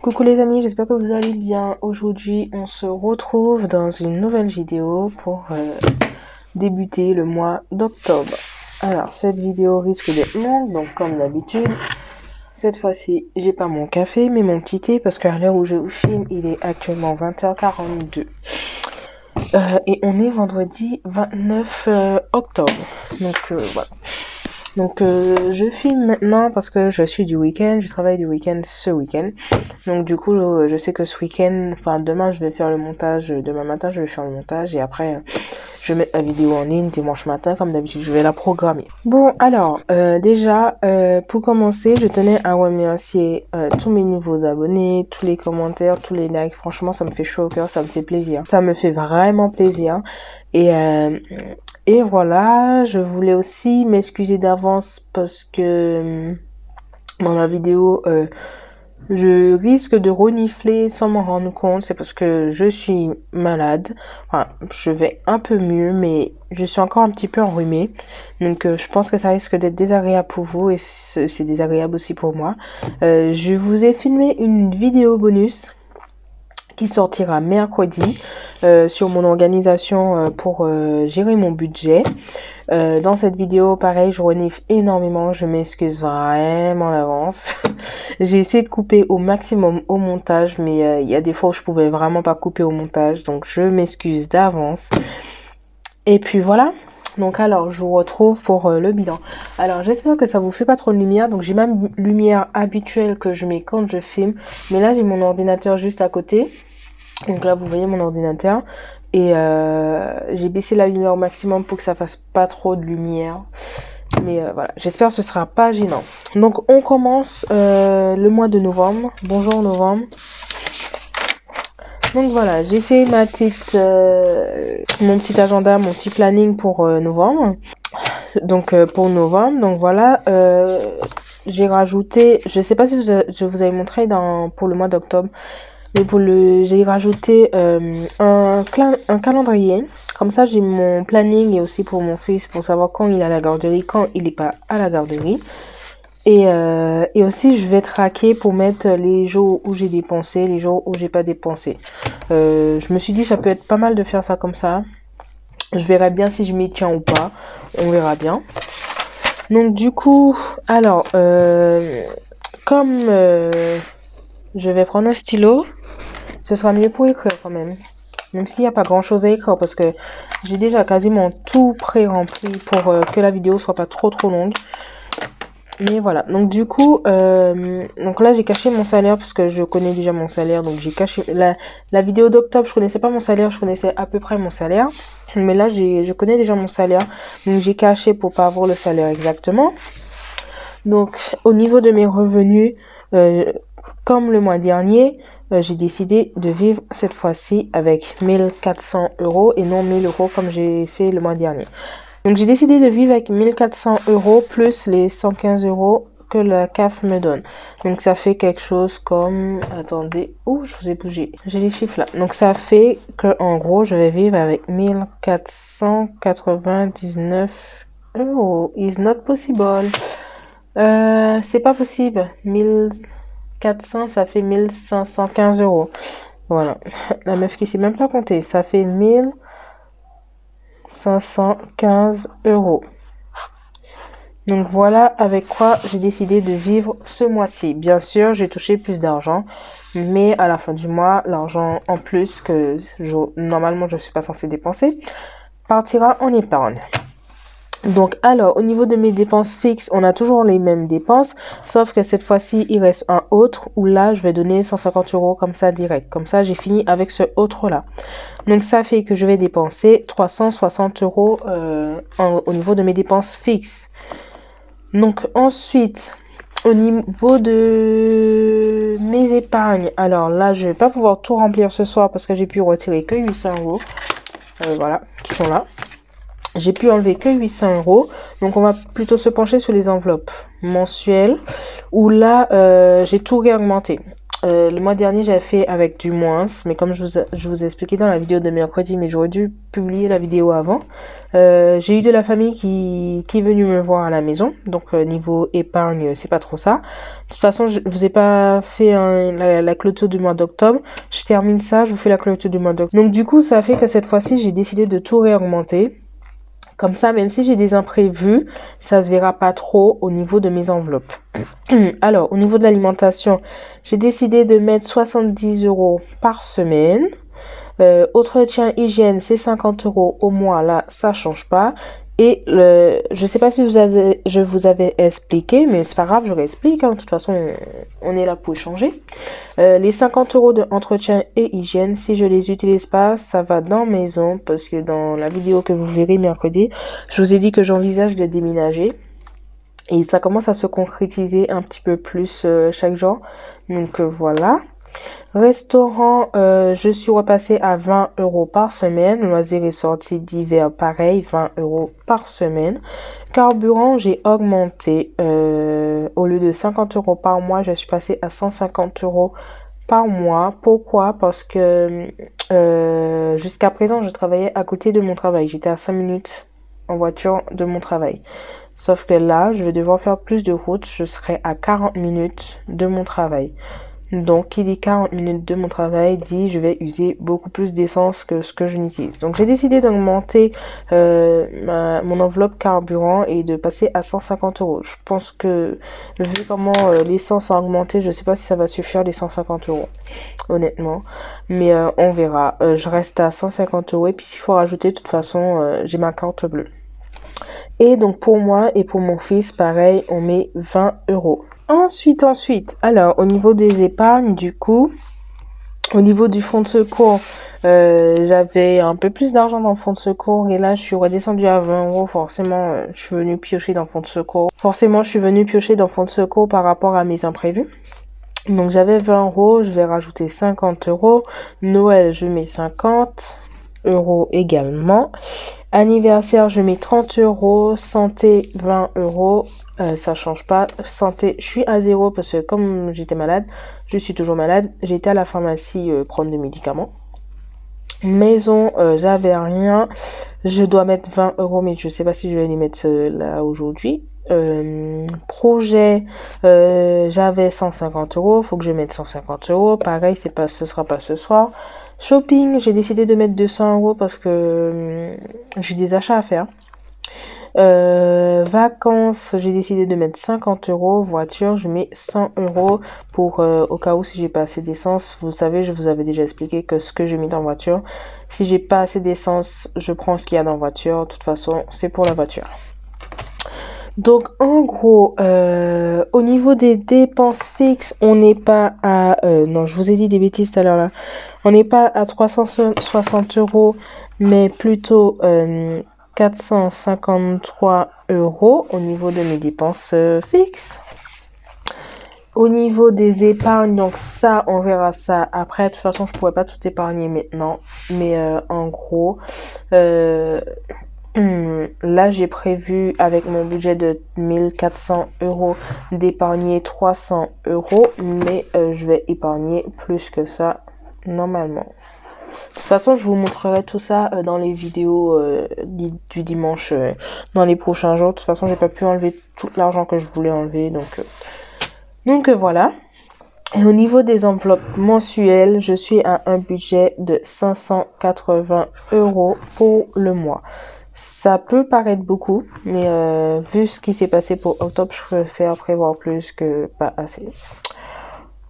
Coucou les amis, j'espère que vous allez bien. Aujourd'hui, on se retrouve dans une nouvelle vidéo pour débuter le mois d'octobre. Alors, cette vidéo risque d'être longue, donc comme d'habitude, cette fois-ci, j'ai pas mon café, mais mon petit thé, parce qu'à l'heure où je vous filme, il est actuellement 20h42. Et on est vendredi 29 octobre. Donc, voilà. Donc je filme maintenant parce que je suis du week-end, je travaille du week-end ce week-end. Donc du coup je sais que ce week-end, enfin demain je vais faire le montage, demain matin je vais faire le montage et après je vais mettre la vidéo en ligne dimanche matin comme d'habitude, je vais la programmer. Bon alors déjà pour commencer je tenais à remercier tous mes nouveaux abonnés, tous les commentaires, tous les likes, franchement ça me fait chaud au cœur, ça me fait plaisir. Ça me fait vraiment plaisir et voilà, je voulais aussi m'excuser d'avance parce que dans la vidéo, je risque de renifler sans m'en rendre compte. C'est parce que je suis malade. Enfin, je vais un peu mieux, mais je suis encore un petit peu enrhumée. Donc, je pense que ça risque d'être désagréable pour vous et c'est désagréable aussi pour moi. Je vous ai filmé une vidéo bonus qui sortira mercredi sur mon organisation pour gérer mon budget. Dans cette vidéo, pareil, je renifle énormément, je m'excuse vraiment d'avance. J'ai essayé de couper au maximum au montage, mais il y a des fois où je pouvais vraiment pas couper au montage, donc je m'excuse d'avance. Et puis voilà. Donc alors, je vous retrouve pour le bilan. Alors, j'espère que ça vous fait pas trop de lumière. Donc, j'ai ma lumière habituelle que je mets quand je filme. Mais là, j'ai mon ordinateur juste à côté. Donc là, vous voyez mon ordinateur. Et j'ai baissé la lumière au maximum pour que ça fasse pas trop de lumière. Mais voilà, j'espère que ce sera pas gênant. Donc, on commence le mois de novembre. Bonjour novembre. Donc voilà, j'ai fait ma petite, mon petit agenda, mon petit planning pour novembre. Donc pour novembre, donc voilà, j'ai rajouté, je sais pas si je vous avais montré pour le mois d'octobre, mais j'ai rajouté un calendrier. Comme ça, j'ai mon planning et aussi pour mon fils pour savoir quand il est à la garderie, quand il n'est pas à la garderie. Et aussi, je vais traquer pour mettre les jours où j'ai dépensé, les jours où j'ai pas dépensé. Je me suis dit, ça peut être pas mal de faire ça comme ça. Je verrai bien si je m'y tiens ou pas. On verra bien. Donc, du coup, alors, comme je vais prendre un stylo, ce sera mieux pour écrire quand même. Même s'il n'y a pas grand chose à écrire parce que j'ai déjà quasiment tout pré-rempli pour que la vidéo soit pas trop longue. Mais voilà, donc du coup, donc là j'ai caché mon salaire parce que je connais déjà mon salaire. Donc j'ai caché la vidéo d'octobre, je connaissais pas mon salaire, je connaissais à peu près mon salaire. Mais là je connais déjà mon salaire, donc j'ai caché pour pas avoir le salaire exactement. Donc au niveau de mes revenus, comme le mois dernier, j'ai décidé de vivre cette fois-ci avec 1400 € et non 1000 € comme j'ai fait le mois dernier. Donc, j'ai décidé de vivre avec 1400 € plus les 115 € que la CAF me donne. Donc, ça fait quelque chose comme... Attendez. Ouh, je vous ai bougé. J'ai les chiffres là. Donc, ça fait que en gros, je vais vivre avec 1499 €. Is not possible. C'est pas possible. 1400, ça fait 1515 €. Voilà. La meuf qui sait même pas compter. Ça fait 1515 €. Donc voilà avec quoi j'ai décidé de vivre ce mois-ci. Bien sûr, j'ai touché plus d'argent, mais à la fin du mois, l'argent en plus que normalement je ne suis pas censée dépenser partira en épargne. Donc alors, au niveau de mes dépenses fixes, on a toujours les mêmes dépenses, sauf que cette fois-ci, il reste un autre où là, je vais donner 150 € comme ça direct. Comme ça, j'ai fini avec ce autre-là. Donc ça fait que je vais dépenser 360 € au niveau de mes dépenses fixes. Donc ensuite, au niveau de mes épargnes, alors là, je vais pas pouvoir tout remplir ce soir parce que j'ai pu retirer que 800 €. Voilà, qui sont là. J'ai pu enlever que 800 €. Donc, on va plutôt se pencher sur les enveloppes mensuelles où là, j'ai tout réaugmenté. Le mois dernier, j'avais fait avec du moins, mais comme je vous ai expliqué dans la vidéo de mercredi, mais j'aurais dû publier la vidéo avant. J'ai eu de la famille qui est venue me voir à la maison, donc niveau épargne, c'est pas trop ça. De toute façon, je vous ai pas fait la clôture du mois d'octobre. Je termine ça, je vous fais la clôture du mois d'octobre. Donc du coup, ça fait que cette fois-ci, j'ai décidé de tout réaugmenter. Comme ça, même si j'ai des imprévus, ça se verra pas trop au niveau de mes enveloppes. Alors, au niveau de l'alimentation, j'ai décidé de mettre 70 € par semaine. Entretien hygiène, c'est 50 € au mois. Là, ça change pas. Et je sais pas si je vous avais expliqué, mais c'est pas grave, je réexplique. Hein. De toute façon, on est là pour échanger. Les 50 € de entretien et hygiène, si je les utilise pas, ça va dans maison, parce que dans la vidéo que vous verrez mercredi, je vous ai dit que j'envisage de déménager. Et ça commence à se concrétiser un petit peu plus chaque jour. Donc voilà. Restaurant, je suis repassée à 20 € par semaine. Loisirs et sorties d'hiver, pareil, 20 € par semaine. Carburant, j'ai augmenté. Au lieu de 50 € par mois, je suis passée à 150 € par mois. Pourquoi? Parce que jusqu'à présent, je travaillais à côté de mon travail. J'étais à 5 minutes en voiture de mon travail. Sauf que là, je vais devoir faire plus de route. Je serai à 40 minutes de mon travail. Donc, qui dit 40 minutes de mon travail dit je vais user beaucoup plus d'essence que ce que je n'utilise. Donc, j'ai décidé d'augmenter mon enveloppe carburant et de passer à 150 €. Je pense que, vu comment l'essence a augmenté, je sais pas si ça va suffire les 150 €, honnêtement. Mais on verra. Je reste à 150 € et puis s'il faut rajouter, de toute façon, j'ai ma carte bleue. Et donc, pour moi et pour mon fils, pareil, on met 20 €. Ensuite, alors, au niveau des épargnes, du coup, au niveau du fonds de secours, j'avais un peu plus d'argent dans le fonds de secours et là, je suis redescendue à 20 €. Forcément, je suis venue piocher dans le fonds de secours. Par rapport à mes imprévus. Donc, j'avais 20 €, je vais rajouter 50 €. Noël, je mets 50 € également. Anniversaire, je mets 30 €. Santé, 20 €. Ça change pas. Santé, je suis à 0 parce que comme j'étais malade, je suis toujours malade. J'ai été à la pharmacie prendre des médicaments. Maison, j'avais rien. Je dois mettre 20 €, mais je sais pas si je vais les mettre là aujourd'hui. Projet, j'avais 150 €. Faut que je mette 150 €. Pareil, ce sera pas ce soir. Shopping, j'ai décidé de mettre 200 € parce que j'ai des achats à faire. Vacances, j'ai décidé de mettre 50 €. Voiture, je mets 100 € pour au cas où si j'ai pas assez d'essence. Vous savez, je vous avais déjà expliqué que ce que je mets dans la voiture, si j'ai pas assez d'essence, je prends ce qu'il y a dans la voiture. De toute façon, c'est pour la voiture. Donc, en gros, au niveau des dépenses fixes, on n'est pas à... non, je vous ai dit des bêtises tout à l'heure là. On n'est pas à 360 €, mais plutôt 453 € au niveau de mes dépenses fixes. Au niveau des épargnes, donc ça, on verra ça après. De toute façon, je pourrais pas tout épargner maintenant. Mais en gros... là, j'ai prévu avec mon budget de 1400 € d'épargner 300 €, mais je vais épargner plus que ça normalement. De toute façon, je vous montrerai tout ça dans les vidéos du dimanche dans les prochains jours. De toute façon, j'ai pas pu enlever tout l'argent que je voulais enlever, donc voilà. Et au niveau des enveloppes mensuelles, je suis à un budget de 580 € pour le mois. Ça peut paraître beaucoup, mais vu ce qui s'est passé pour octobre, je préfère prévoir plus que pas assez.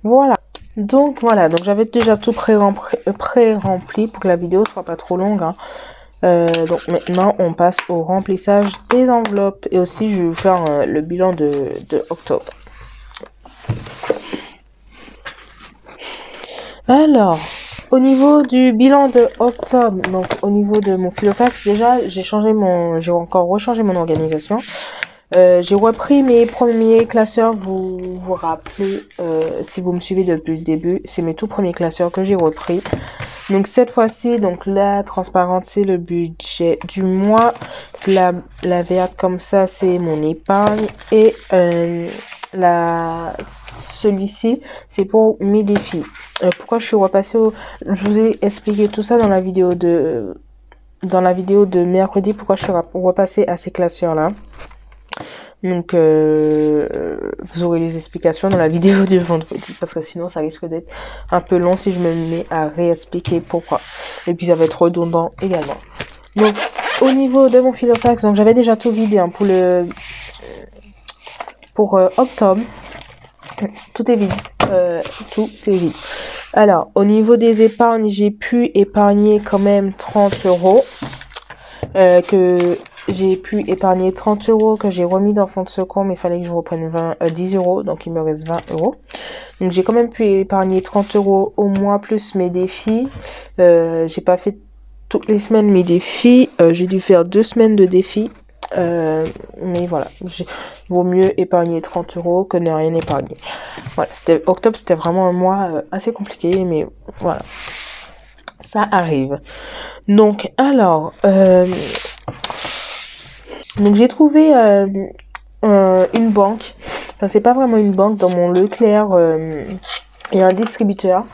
Voilà. Donc j'avais déjà tout pré-rempli pour que la vidéo soit pas trop longue. Hein. Donc maintenant, on passe au remplissage des enveloppes. Et aussi, je vais vous faire le bilan de octobre. Alors... Au niveau du bilan de octobre, donc au niveau de mon Filofax, déjà j'ai encore rechangé mon organisation. J'ai repris mes premiers classeurs, vous vous rappelez, si vous me suivez depuis le début, c'est mes tout premiers classeurs que j'ai repris. Donc cette fois-ci, donc la transparente, c'est le budget du mois. La verte comme ça, c'est mon épargne. Et celui-ci, c'est pour mes défis. Pourquoi je suis repassée Je vous ai expliqué tout ça dans la vidéo de mercredi, pourquoi je suis repassée à ces classeurs-là. Donc, vous aurez les explications dans la vidéo du vendredi, parce que sinon, ça risque d'être un peu long si je me mets à réexpliquer pourquoi. Et puis, ça va être redondant également. Donc, au niveau de mon Filofax, donc j'avais déjà tout vidé hein, pour octobre. Tout est vide. Tout est vide. Alors, au niveau des épargnes, j'ai pu épargner quand même 30 €. J'ai pu épargner 30 € que j'ai remis dans fonds de secours, mais il fallait que je reprenne 10 €, donc il me reste 20 €. Donc j'ai quand même pu épargner 30 € au mois plus mes défis. J'ai pas fait toutes les semaines mes défis. J'ai dû faire 2 semaines de défis. Mais voilà, vaut mieux épargner 30 € que ne rien épargner. Voilà, octobre, c'était vraiment un mois assez compliqué, mais voilà, ça arrive. Donc, alors, donc j'ai trouvé une banque. Enfin, c'est pas vraiment une banque. Dans mon Leclerc, il y a un distributeur.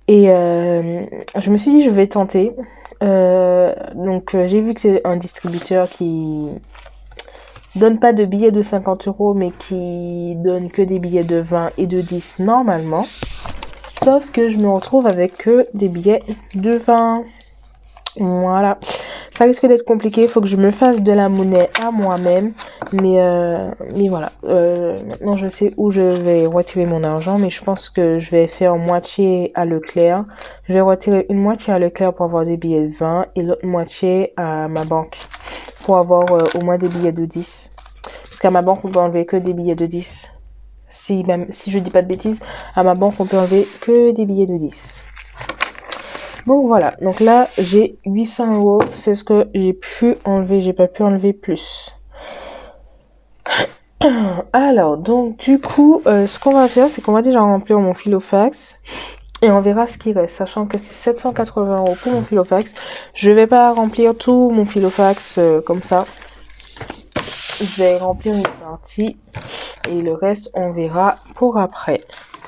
Et je me suis dit, je vais tenter. Donc, j'ai vu que c'est un distributeur qui donne pas de billets de 50 €, mais qui donne que des billets de 20 et de 10 normalement. Sauf que je me retrouve avec que des billets de 20. Voilà. Ça risque d'être compliqué. Il faut que je me fasse de la monnaie à moi-même. Mais voilà. Maintenant, je sais où je vais retirer mon argent. Mais je pense que je vais faire moitié à Leclerc. Je vais retirer une moitié à Leclerc pour avoir des billets de 20. Et l'autre moitié à ma banque. Pour avoir au moins des billets de 10. Parce qu'à ma banque, on peut enlever que des billets de 10. Si je dis pas de bêtises, à ma banque, on peut enlever que des billets de 10. Donc voilà, donc là j'ai 800 €, c'est ce que j'ai pu enlever, j'ai pas pu enlever plus. Alors donc du coup, ce qu'on va faire, c'est qu'on va déjà remplir mon Filofax et on verra ce qui reste, sachant que c'est 780 € pour mon Filofax. Je vais pas remplir tout mon Filofax comme ça. Je vais remplir une partie et le reste on verra pour après.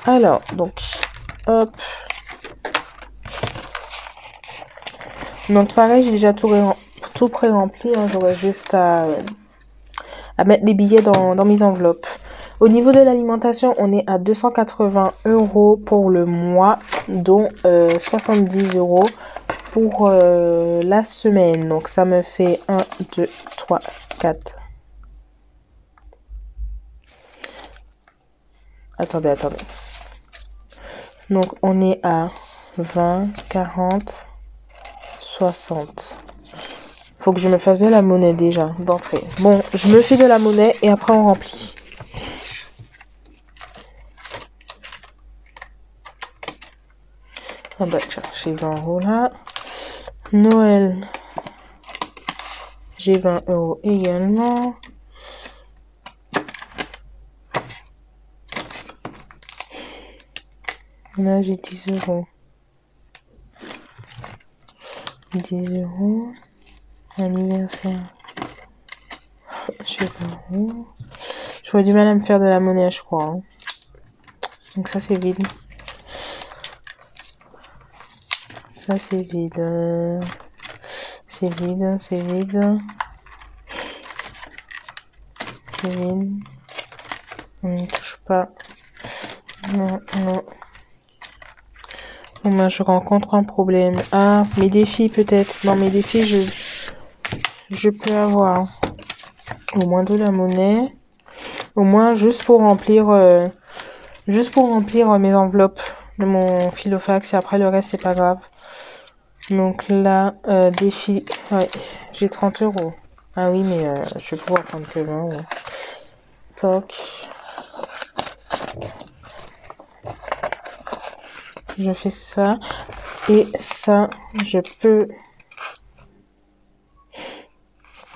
Alors donc hop. Donc pareil, j'ai déjà tout pré-rempli, hein, j'aurais juste à mettre les billets dans mes enveloppes. Au niveau de l'alimentation, on est à 280 € pour le mois, dont 70 € pour la semaine. Donc ça me fait 1, 2, 3, 4. Attendez. Donc on est à 20, 40... 60. Faut que je me fasse de la monnaie déjà d'entrée. Bon, je me fais de la monnaie et après on remplit. Ah bah tiens, j'ai 20 € là. Noël, j'ai 20 € également. Là j'ai 10 €. 10 €. Anniversaire. J'ai 20 €. J'aurais du mal à me faire de la monnaie, je crois. Hein. Donc ça, c'est vide. Ça, c'est vide. C'est vide. C'est vide. C'est vide. On ne touche pas. Non. Bon, ben, je rencontre un problème. Ah, mes défis peut-être. Dans mes défis, je peux avoir au moins de la monnaie. Au moins juste pour remplir mes enveloppes de mon Filofax. Et après le reste, c'est pas grave. Donc là, défi. Ouais, j'ai 30 €. Ah oui, mais je vais pouvoir prendre que 20 €. Toc. Je fais ça. Et ça, je peux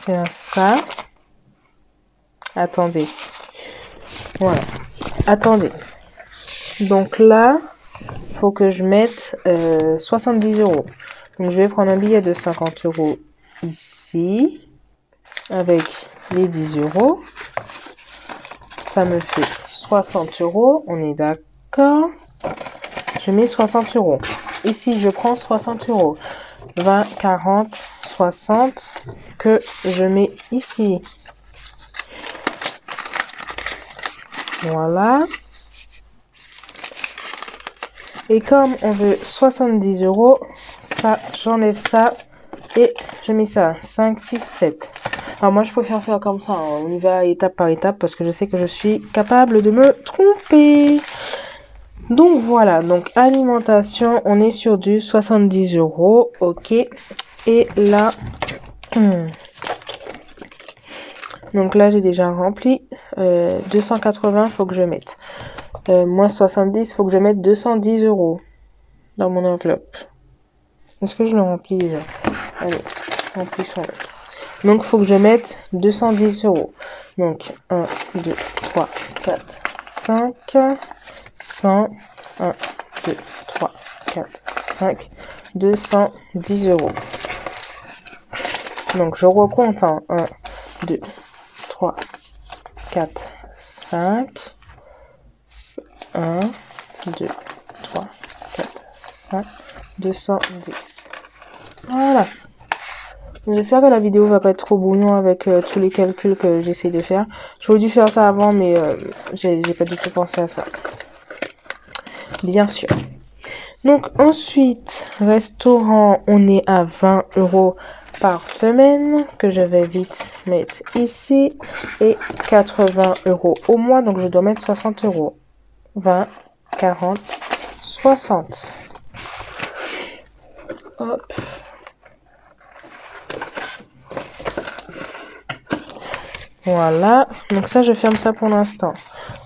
faire ça. Attendez. Voilà. Attendez. Donc là, faut que je mette 70 €. Donc, je vais prendre un billet de 50 € ici, avec les 10 €. Ça me fait 60 €, on est d'accord. Je mets 60 €. Ici, je prends 60 €. 20, 40, 60 que je mets ici. Voilà. Et comme on veut 70 €, ça, j'enlève ça et je mets ça. 5, 6, 7. Alors moi, je préfère faire comme ça. Hein. On y va étape par étape parce que je sais que je suis capable de me tromper. Donc voilà, donc alimentation, on est sur du 70 €, ok. Et là, donc là j'ai déjà rempli 280, faut que je mette. Moins 70, faut que je mette 210 € dans mon enveloppe. Est-ce que je le remplis déjà? Allez, remplissons-le. Donc faut que je mette 210 €. Donc 1, 2, 3, 4, 5, 100, 1, 2, 3, 4, 5, 210 €. Donc, je recompte en 1, 2, 3, 4, 5, 1, 2, 3, 4, 5, 210. Voilà. J'espère que la vidéo va pas être trop brouillon avec tous les calculs que j'essaie de faire. J'aurais dû faire ça avant, mais j'ai pas du tout pensé à ça. Bien sûr. Donc ensuite, restaurant, on est à 20 € par semaine, que je vais vite mettre ici, et 80 € au mois, donc je dois mettre 60 €. 20, 40, 60. Hop. Voilà, donc ça je ferme ça pour l'instant.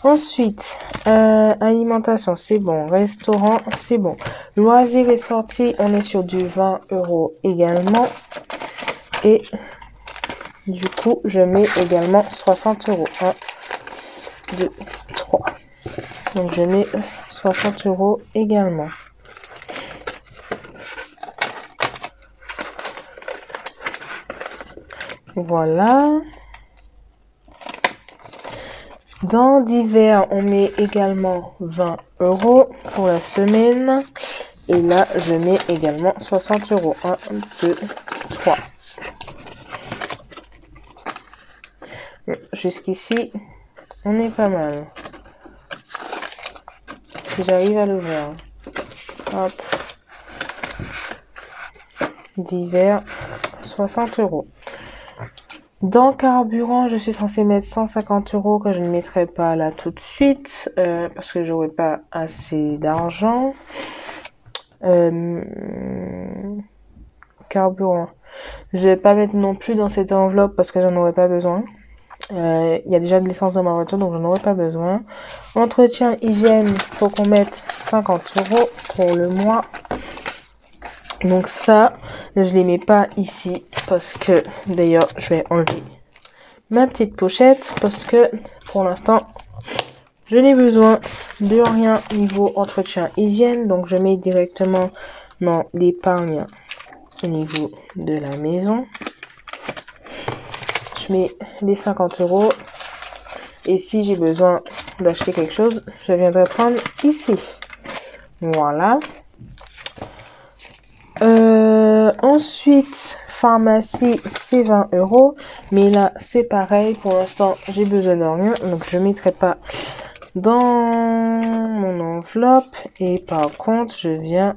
Ensuite, alimentation, c'est bon. Restaurant, c'est bon. Loisirs et sorties, on est sur du 20 € également. Et du coup, je mets également 60 €. 1, 2, 3. Donc je mets 60 € également. Voilà. Dans divers, on met également 20 € pour la semaine. Et là, je mets également 60 €. 1, 2, 3. Jusqu'ici, on est pas mal. Si j'arrive à l'ouvrir. Hop. Divers, 60 €. Dans carburant, je suis censée mettre 150 € que je ne mettrai pas là tout de suite parce que j'aurai pas assez d'argent. Carburant, je vais pas mettre non plus dans cette enveloppe parce que j'en aurai pas besoin. Il y a déjà de l'essence dans ma voiture, donc j'en aurai pas besoin. Entretien, hygiène, faut qu'on mette 50 € pour le mois. Donc ça, je les mets pas ici parce que, d'ailleurs, je vais enlever ma petite pochette parce que, pour l'instant, je n'ai besoin de rien niveau entretien, hygiène. Donc, je mets directement dans l'épargne au niveau de la maison. Je mets les 50 € et si j'ai besoin d'acheter quelque chose, je viendrai prendre ici. Voilà. Ensuite, pharmacie, c'est 20 €. Mais là, c'est pareil. Pour l'instant, j'ai besoin de rien. Donc, je ne mettrai pas dans mon enveloppe. Et par contre, je viens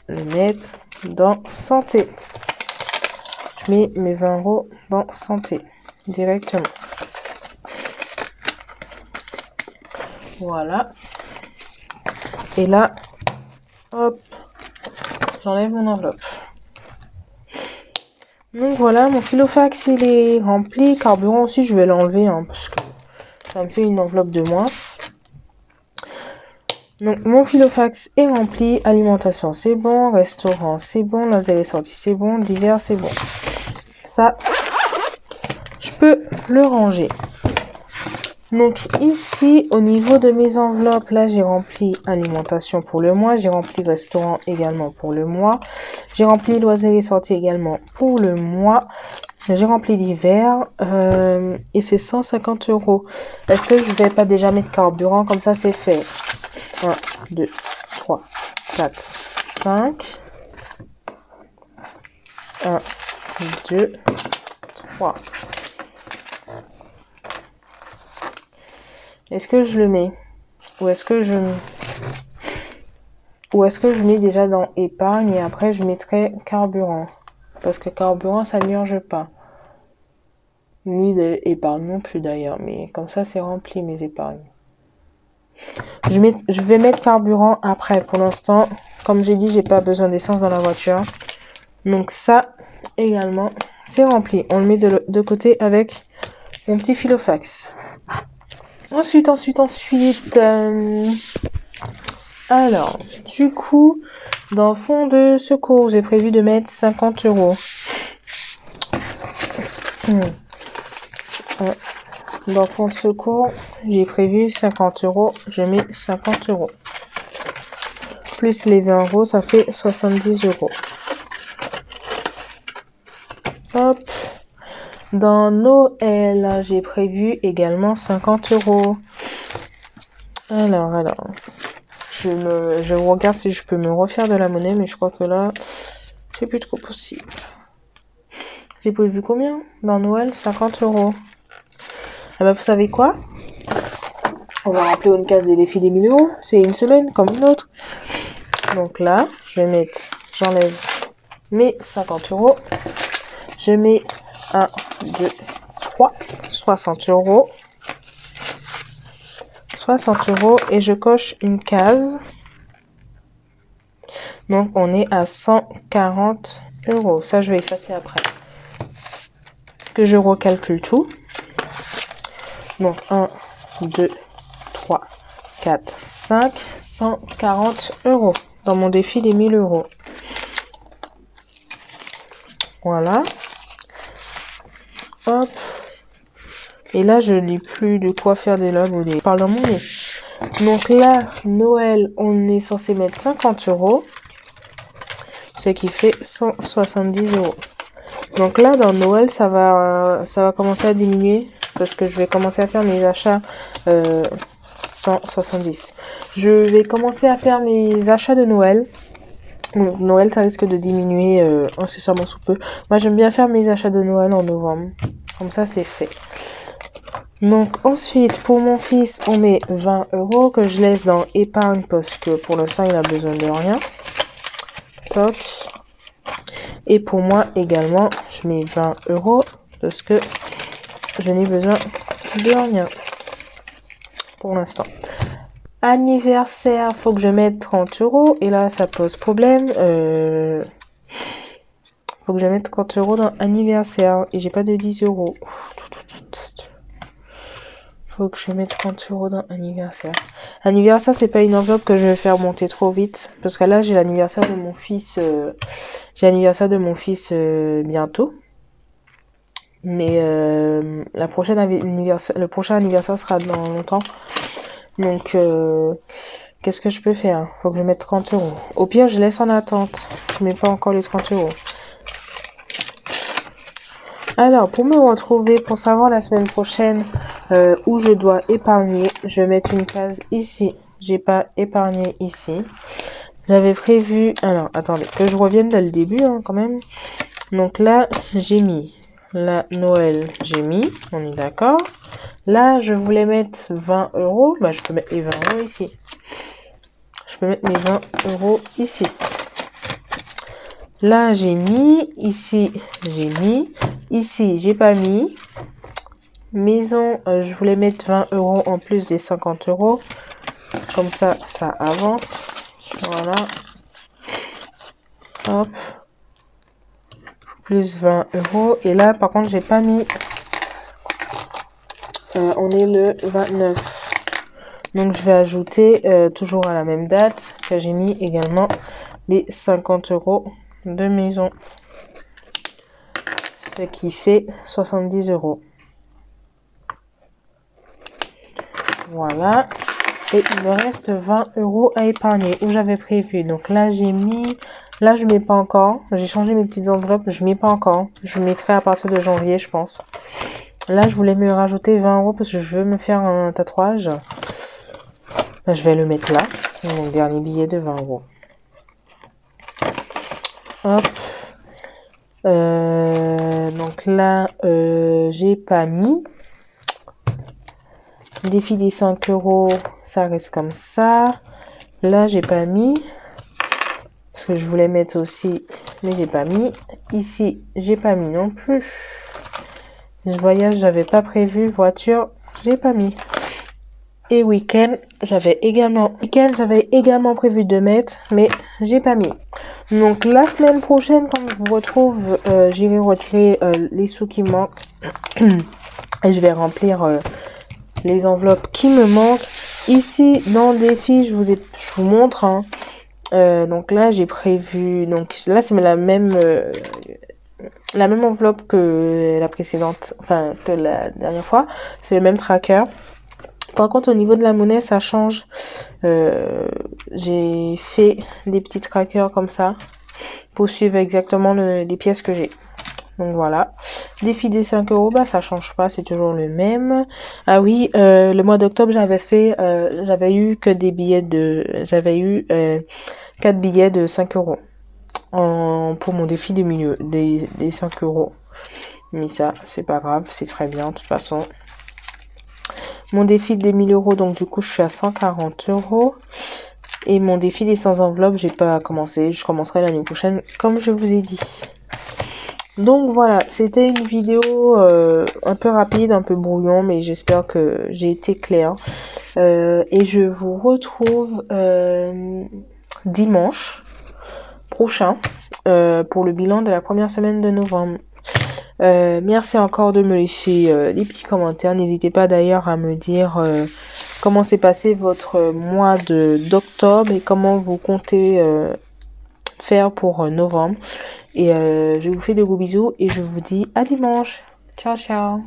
le mettre dans santé. Je mets mes 20 € dans santé directement. Voilà. Et là, hop, j'enlève mon enveloppe. Donc voilà, mon filofax il est rempli. Carburant aussi, je vais l'enlever hein, parce que ça me fait une enveloppe de moins. Donc mon filofax est rempli. Alimentation c'est bon, restaurant c'est bon, laser et sortie c'est bon, divers c'est bon. Ça, je peux le ranger. Donc ici, au niveau de mes enveloppes, là, j'ai rempli alimentation pour le mois. J'ai rempli restaurant également pour le mois. J'ai rempli loisirs et sorties également pour le mois. J'ai rempli d'hiver et c'est 150 €. Est-ce que je vais pas déjà mettre carburant? Comme ça, c'est fait. 1, 2, 3, 4, 5. 1, 2, 3. Est-ce que je le mets? Ou est-ce que je mets déjà dans épargne et après je mettrai carburant? Parce que carburant, ça n'urge pas. Ni d'épargne non plus d'ailleurs. Mais comme ça, c'est rempli mes épargnes. Je vais mettre carburant après. Pour l'instant, comme j'ai dit, j'ai pas besoin d'essence dans la voiture. Donc ça, également, c'est rempli. On le met de côté avec mon petit filofax. Ensuite. Alors, du coup, dans fonds de secours, j'ai prévu de mettre 50 €. Dans fonds de secours, j'ai prévu 50 €. Je mets 50 €. Plus les 20 €, ça fait 70 €. Hop. Dans Noël, j'ai prévu également 50 €. Alors. Je regarde si je peux me refaire de la monnaie, mais je crois que là, c'est plus trop possible. J'ai prévu combien? Dans Noël, 50 €. Ah bah, vous savez quoi? On va remplir une case des défis des 1000 €. C'est une semaine comme une autre. Donc là, j'enlève mes 50 €. Je mets 1, 2, 3, 60 €. 60 € et je coche une case. Donc, on est à 140 €. Ça, je vais effacer après. Que je recalcule tout. Donc, 1, 2, 3, 4, 5, 140 € dans mon défi des 1000 €. Voilà. Hop. Et là, je n'ai plus de quoi faire des lobes ou des... Parle dans mon nez. Donc là, Noël, on est censé mettre 50 €. Ce qui fait 170 €. Donc là, dans Noël, ça va commencer à diminuer. Parce que je vais commencer à faire mes achats 170. Je vais commencer à faire mes achats de Noël. Donc Noël, ça risque de diminuer incessamment sous peu. Moi, j'aime bien faire mes achats de Noël en novembre. Comme ça, c'est fait. Donc ensuite, pour mon fils, on met 20 € que je laisse dans épargne parce que pour l'instant, il a besoin de rien. Top. Et pour moi également, je mets 20 € parce que je n'ai besoin de rien pour l'instant. Anniversaire, faut que je mette 30 € et là, ça pose problème. Faut que je mette 30 € dans anniversaire et j'ai pas de 10 €. Faut que je mette 30 € dans anniversaire. Anniversaire, c'est pas une enveloppe que je vais faire monter trop vite. Parce que là, j'ai l'anniversaire de mon fils. Bientôt. Mais le prochain anniversaire sera dans longtemps. Donc, qu'est-ce que je peux faire? Faut que je mette 30 €. Au pire, je laisse en attente. Je mets pas encore les 30 €. Alors, pour me retrouver, pour savoir la semaine prochaine où je dois épargner, je vais mettre une case ici. J'ai pas épargné ici. J'avais prévu... Alors, attendez, que je revienne dès le début, hein, quand même. Donc là, j'ai mis... Là, Noël, j'ai mis. On est d'accord. Là, je voulais mettre 20 €. Bah, je peux mettre les 20 € ici. Je peux mettre mes 20 € ici. Là, j'ai mis. Ici, j'ai mis. Ici, j'ai pas mis. Maison, je voulais mettre 20 € en plus des 50 €. Comme ça, ça avance. Voilà. Hop. Plus 20 €. Et là, par contre, j'ai pas mis... on est le 29. Donc, je vais ajouter, toujours à la même date, que j'ai mis également les 50 € de maison. Ce qui fait 70 €. Voilà. Et il me reste 20 € à épargner où j'avais prévu. Donc là, j'ai mis... Là, je mets pas encore. J'ai changé mes petites enveloppes. Je mets pas encore. Je mettrai à partir de janvier, je pense. Là, je voulais me rajouter 20 € parce que je veux me faire un tatouage. Là, je vais le mettre là. Mon dernier billet de 20 €. Hop. Donc là, j'ai pas mis. Défi des 5 €, ça reste comme ça. Là, j'ai pas mis. Parce que je voulais mettre aussi, mais j'ai pas mis. Ici, j'ai pas mis non plus. Je voyage, j'avais pas prévu. Voiture, j'ai pas mis. Et week-end, j'avais également prévu de mettre, mais j'ai pas mis. Donc la semaine prochaine, quand je vous retrouve, j'irai retirer les sous qui manquent et je vais remplir les enveloppes qui me manquent. Ici, dans le défi, je vous montre. Hein. Donc là, j'ai prévu. Donc là, c'est la même enveloppe que la précédente, enfin que la dernière fois. C'est le même tracker. Par contre, au niveau de la monnaie, ça change. J'ai fait des petits trackers comme ça pour suivre exactement les pièces que j'ai. Donc voilà. Défi des 5 €, bah ça change pas, c'est toujours le même. Ah oui, le mois d'octobre, j'avais eu que des billets j'avais eu 4 billets de 5 € pour mon défi des 5 €. Mais ça, c'est pas grave, c'est très bien, de toute façon. Mon défi des 1000 €, donc du coup, je suis à 140 €. Et mon défi des 100 enveloppes, j'ai pas commencé. Je commencerai l'année prochaine, comme je vous ai dit. Donc voilà, c'était une vidéo un peu rapide, un peu brouillon, mais j'espère que j'ai été claire. Et je vous retrouve dimanche prochain pour le bilan de la première semaine de novembre. Merci encore de me laisser des petits commentaires. N'hésitez pas d'ailleurs à me dire comment s'est passé votre mois d'octobre et comment vous comptez faire pour novembre. Et je vous fais de gros bisous et je vous dis à dimanche. Ciao, ciao.